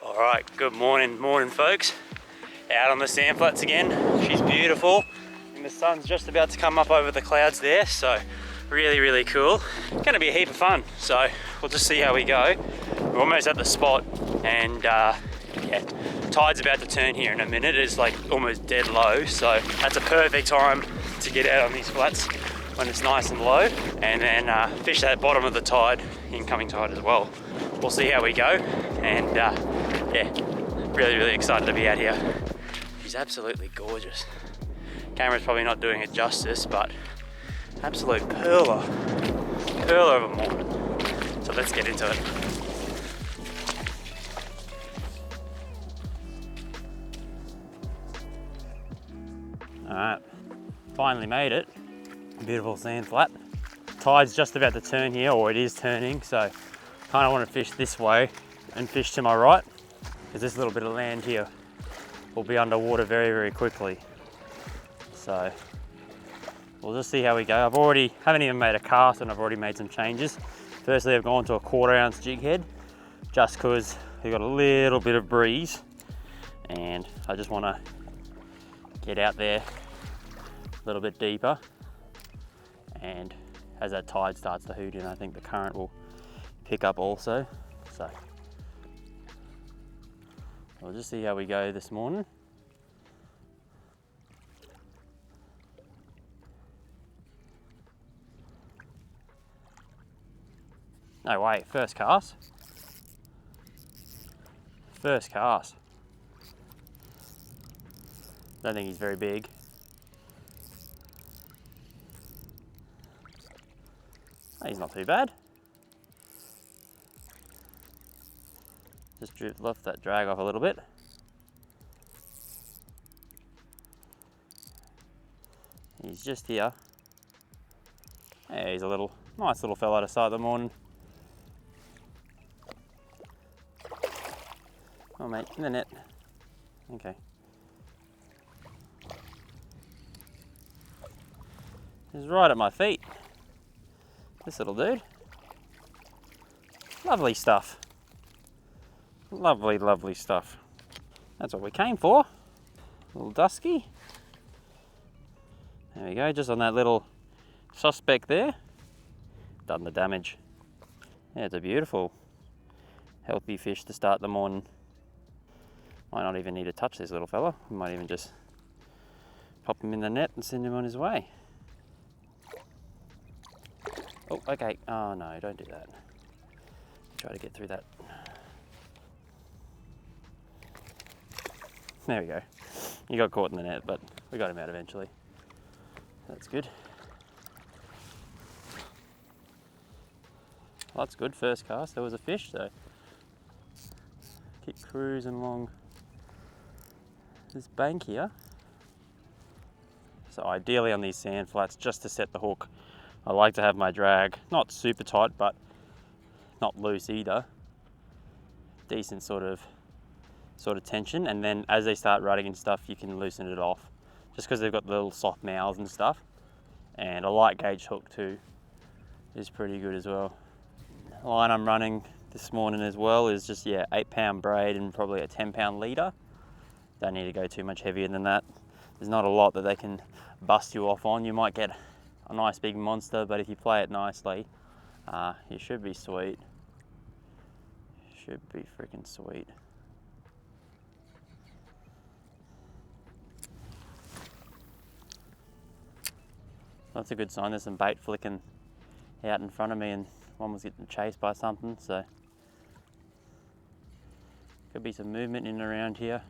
All right, good morning folks. Out on the sand flats again. She's beautiful and the sun's just about to come up over the clouds there, so really cool. Gonna be a heap of fun, so we'll just see how we go. We're almost at the spot and yeah, tide's about to turn here in a minute. It's like almost dead low, so that's a perfect time to get out on these flats when it's nice and low, and then fish that bottom of the tide, incoming tide as well. We'll see how we go, and yeah, really excited to be out here. She's absolutely gorgeous. Camera's probably not doing it justice, but absolute pearler of a morning. So let's get into it. All right, finally made it. Beautiful sand flat. Tide's just about to turn here, or it is turning, so kind of want to fish this way and fish to my right, because this little bit of land here will be underwater very quickly. So we'll just see how we go. Haven't even made a cast, and I've already made some changes. Firstly, I've gone to a 1/4 ounce jig head, just because we've got a little bit of breeze, and I just want to get out there a little bit deeper. And as that tide starts to hoot in, I think the current will pick up also. So we'll just see how we go this morning. No way, first cast. First cast. Don't think he's very big. He's not too bad. Just left that drag off a little bit. He's just here. Yeah, he's a nice little fella to start the morning. Oh mate, in the net. Okay. He's right at my feet. This little dude. Lovely stuff. Lovely stuff. That's what we came for. A little dusky. There we go, just on that little suspect there. Done the damage. Yeah, it's a beautiful, healthy fish to start the morning. Might not even need to touch this little fella. We might even just pop him in the net and send him on his way. Oh, okay. Oh no, don't do that. Try to get through that. There we go. He got caught in the net, but we got him out eventually. That's good. Well, that's good. First cast, there was a fish, so keep cruising along this bank here. So ideally on these sand flats, just to set the hook, I like to have my drag not super tight, but not loose either. Decent sort of tension, and then as they start rutting and stuff, you can loosen it off. Just because they've got the little soft mouths and stuff, and a light gauge hook too is pretty good as well. The line I'm running this morning as well is just 8-pound braid and probably a 10-pound leader. Don't need to go too much heavier than that. There's not a lot that they can bust you off on. You might get a nice big monster, but if you play it nicely, you should be sweet. Should be freaking sweet. That's a good sign. There's some bait flicking out in front of me, and one was getting chased by something, so could be some movement in and around here.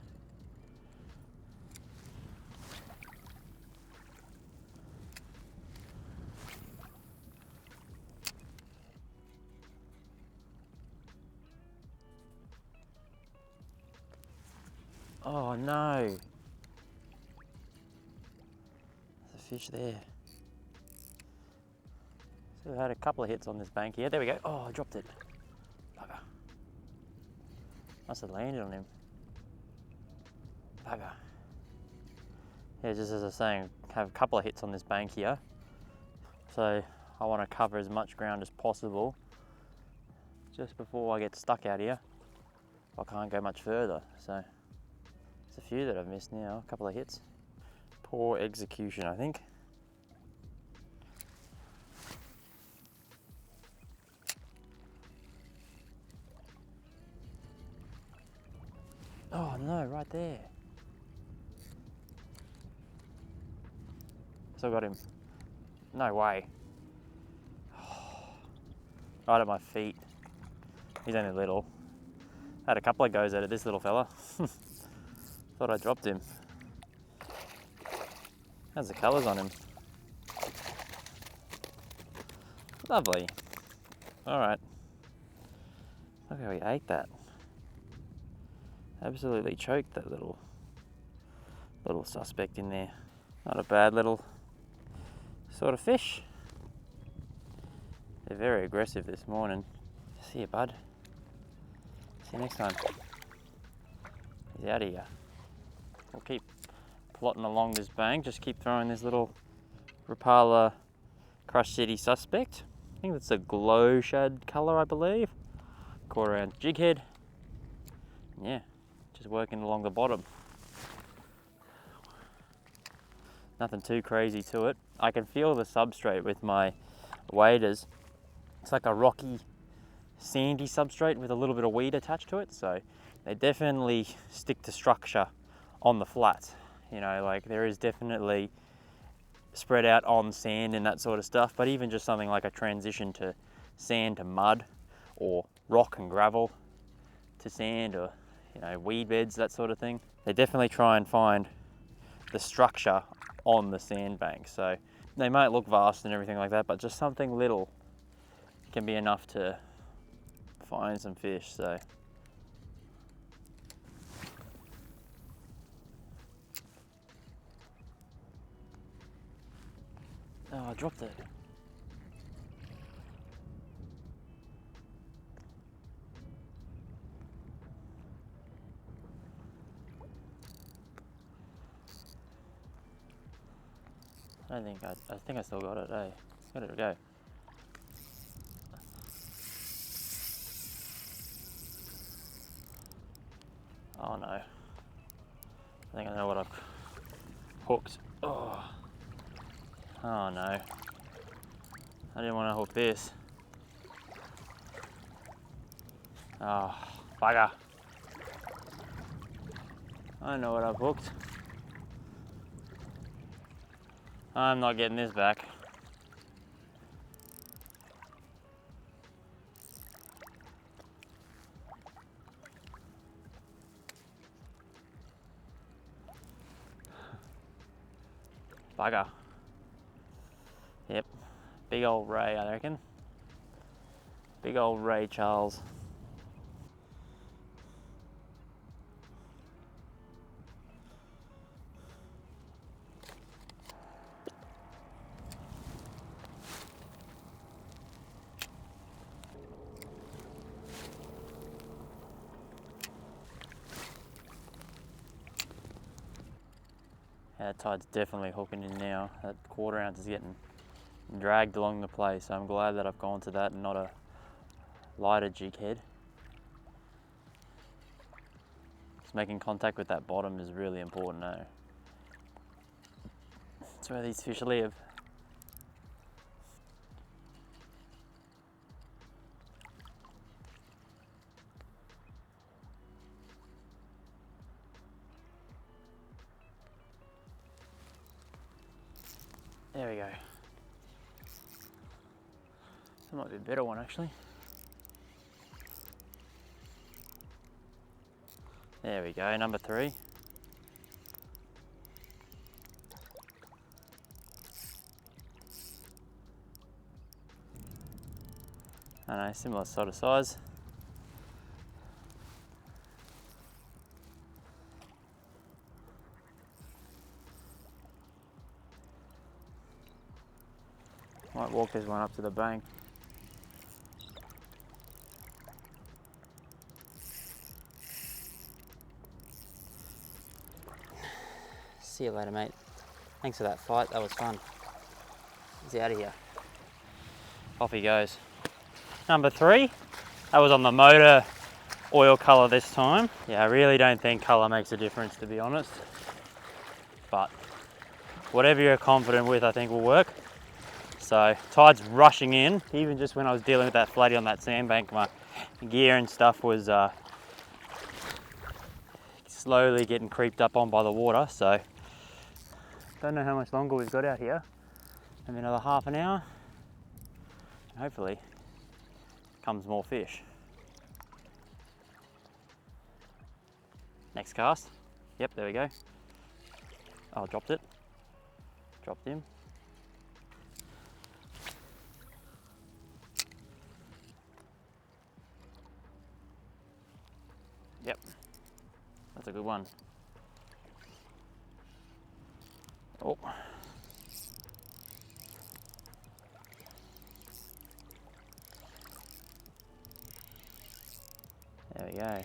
Oh no! There's a fish there. So we've had a couple of hits on this bank here. There we go. Oh, I dropped it. Bugger. Must have landed on him. Bugger. Yeah, just as I was saying, have a couple of hits on this bank here. So I want to cover as much ground as possible just before I get stuck out here. I can't go much further. So there's a few that I've missed now, a couple of hits. Poor execution, I think. Oh no, right there. Still got him. No way. Right at my feet. He's only little. Had a couple of goes at it, this little fella. Thought I dropped him. How's the colours on him? Lovely. Alright. Look how he ate that. Absolutely choked that little suspect in there. Not a bad little sort of fish. They're very aggressive this morning. See you, bud. See you next time. He's out of here. We'll keep plotting along this bank. Just keep throwing this little Rapala Crush City suspect. I think that's a glow shad colour, I believe. Quarter ounce jig head. Yeah, just working along the bottom. Nothing too crazy to it. I can feel the substrate with my waders. It's like a rocky, sandy substrate with a little bit of weed attached to it. So they definitely stick to structure on the flats. You know, like there is definitely spread out on sand and that sort of stuff. But even just something like a transition to sand to mud, or rock and gravel to sand, or you know, weed beds, that sort of thing. They definitely try and find the structure on the sandbank. So they might look vast and everything like that, but just something little can be enough to find some fish. So oh, I dropped it. I think I still got it, eh? Where did it go? Oh no. I think I know what I've hooked. Oh. Oh no. I didn't want to hook this. Oh, bugger. I know what I've hooked. I'm not getting this back. Bugger. Yep. Big old Ray, I reckon. Big old Ray Charles. Yeah, that tide's definitely hooking in now. That quarter ounce is getting dragged along the place, so I'm glad that I've gone to that and not a lighter jig head. Just making contact with that bottom is really important, though. That's where these fish live. There we go. That might be a better one, actually. There we go, number 3. I know, similar sort of size. Might walk this one up to the bank. See you later, mate. Thanks for that fight, that was fun. He's out of here. Off he goes. Number 3, that was on the motor oil colour this time. Yeah, I really don't think colour makes a difference, to be honest. But whatever you're confident with, I think will work. So tide's rushing in. Even just when I was dealing with that flatty on that sandbank, my gear and stuff was slowly getting creeped up on by the water. So don't know how much longer we've got out here. Maybe another half an hour. And hopefully comes more fish. Next cast. Yep, there we go. Oh, dropped it. Dropped him. Yep, that's a good one. Oh. There we go.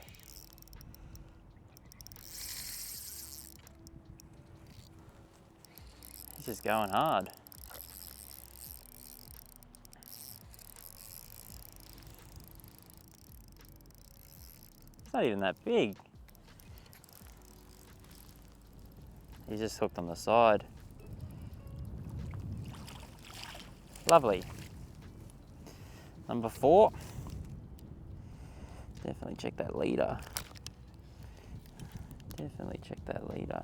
He's just going hard. It's not even that big. He's just hooked on the side. Lovely. Number 4. Definitely check that leader. Definitely check that leader.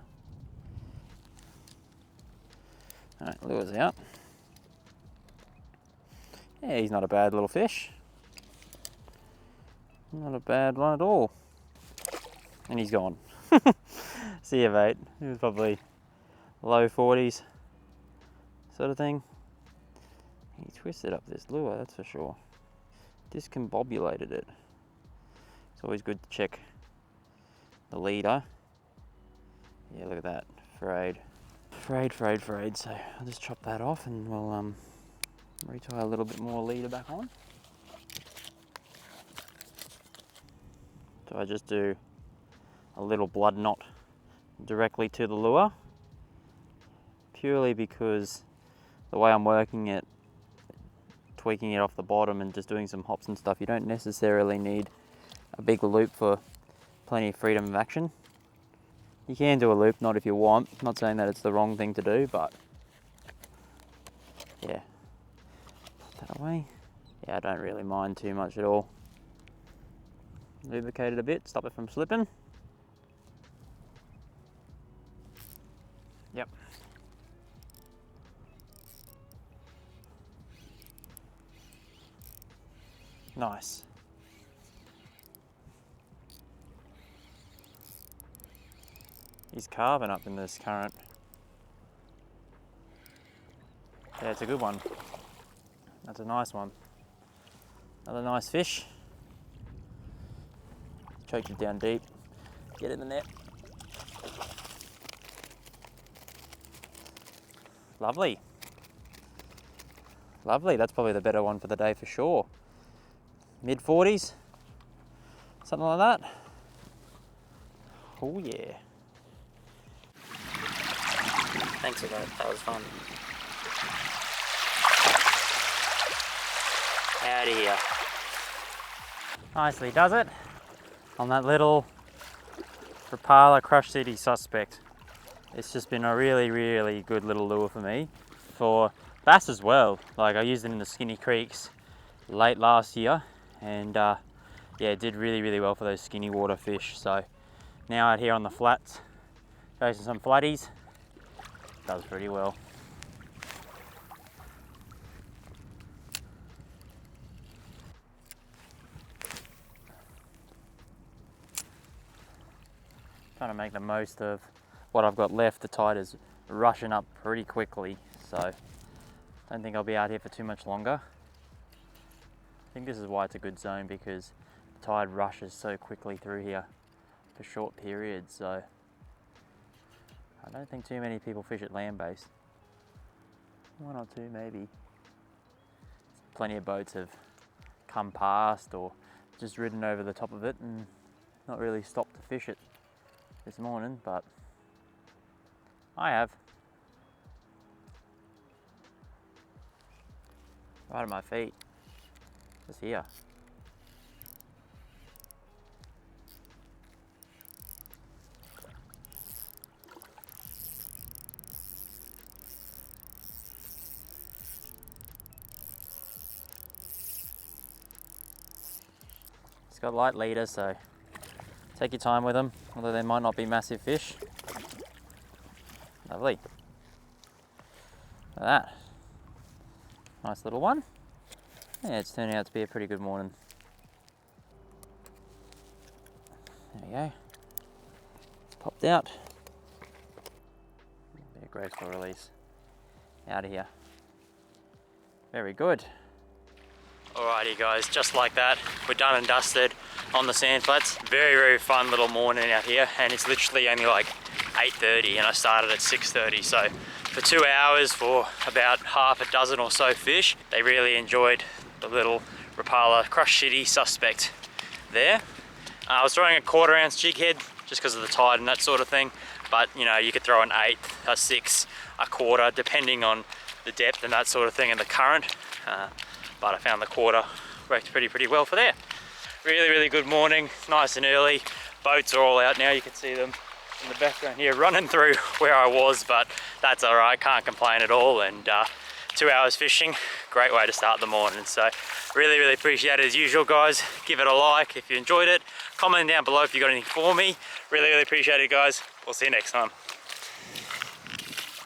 Alright, lure's out. Yeah, he's not a bad little fish. Not a bad one at all. And he's gone. See you, mate. It was probably low 40s sort of thing. He twisted up this lure, that's for sure. Discombobulated it. It's always good to check the leader. Yeah, look at that. Frayed. Frayed. So I'll just chop that off and we'll retie a little bit more leader back on. So I just do a little blood knot directly to the lure, purely because the way I'm working it, tweaking it off the bottom and just doing some hops and stuff, you don't necessarily need a big loop for plenty of freedom of action. You can do a loop knot if you want. I'm not saying that it's the wrong thing to do, but yeah. Put that away. Yeah, I don't really mind too much at all. Lubricate it a bit, stop it from slipping. Yep. Nice. He's carving up in this current. Yeah, it's a good one. That's a nice one. Another nice fish. Choked it down deep. Get in the net. Lovely. Lovely, that's probably the better one for the day for sure. Mid-40s, something like that. Oh yeah. Thanks for that was fun. Out of here. Nicely does it on that little Rapala Crush City Suspect. It's just been a really good little lure for me. For bass as well. Like I used it in the Skinny Creeks late last year and yeah, it did really well for those skinny water fish. So now out here on the flats, chasing some flatties, does pretty well. Trying to make the most of what I've got left. The tide is rushing up pretty quickly, so I don't think I'll be out here for too much longer. I think this is why it's a good zone, because the tide rushes so quickly through here for short periods, so I don't think too many people fish at land-based. One or two maybe. Plenty of boats have come past or just ridden over the top of it and not really stopped to fish it this morning, but I have. Right at my feet, just here. got light leaders, so take your time with them, although they might not be massive fish. Lovely. Look at that. Nice little one. Yeah, it's turning out to be a pretty good morning. There you go. It's popped out. Be a graceful release. Out of here. Very good. Alrighty guys, just like that, we're done and dusted on the sand flats. Very, very fun little morning out here, and it's literally only like 8:30 and I started at 6:30, so for 2 hours for about half a dozen or so fish. They really enjoyed the little Rapala crush shitty suspect there. I was throwing a 1/4 ounce jig head just because of the tide and that sort of thing, but you know, you could throw an 1/8, a 6, a 1/4, depending on the depth and that sort of thing and the current. But I found the 1/4 worked pretty well for there. Really, really good morning, nice and early. Boats are all out now, you can see them in the background here running through where I was, but that's all right, can't complain at all. And 2 hours fishing, great way to start the morning. So really, really appreciate it as usual, guys. Give it a like if you enjoyed it. Comment down below if you got anything for me. Really, really appreciate it, guys. We'll see you next time.